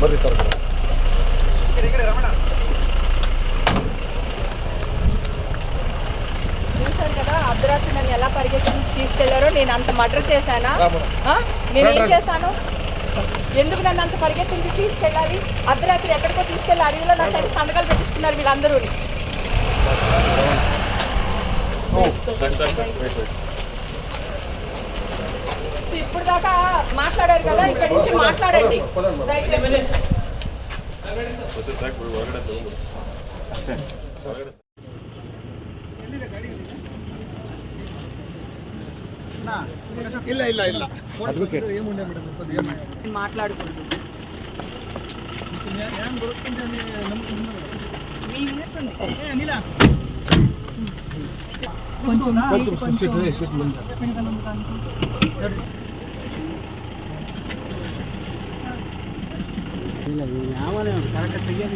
ಬರ್ರಿ ಸರ್. చూసాను కదా అర్ధరాత్రి నన్ను ఎలా పరిగెత్తుకుని తీసుకెళ్లారో. నేను అంత మర్డర్ చేశానా? నేను ఏం చేశాను? ఎందుకు నన్ను అంత పరిగెత్తుకుని తీసుకెళ్ళాలి? అర్ధరాత్రి ఎక్కడికో తీసుకెళ్ళి అడవిలో నా సైడ్ సంతకాలు పెట్టిస్తున్నారు వీళ్ళందరూ. ఇప్పుడు దాకా మాట్లాడారు కదా, ఇక్కడ నుంచి మాట్లాడండి. ಇಲ್ಲ ಇಲ್ಲ ಇಲ್ಲ మాట్లాడుకుంటూ కొంచెం కరెక్ట్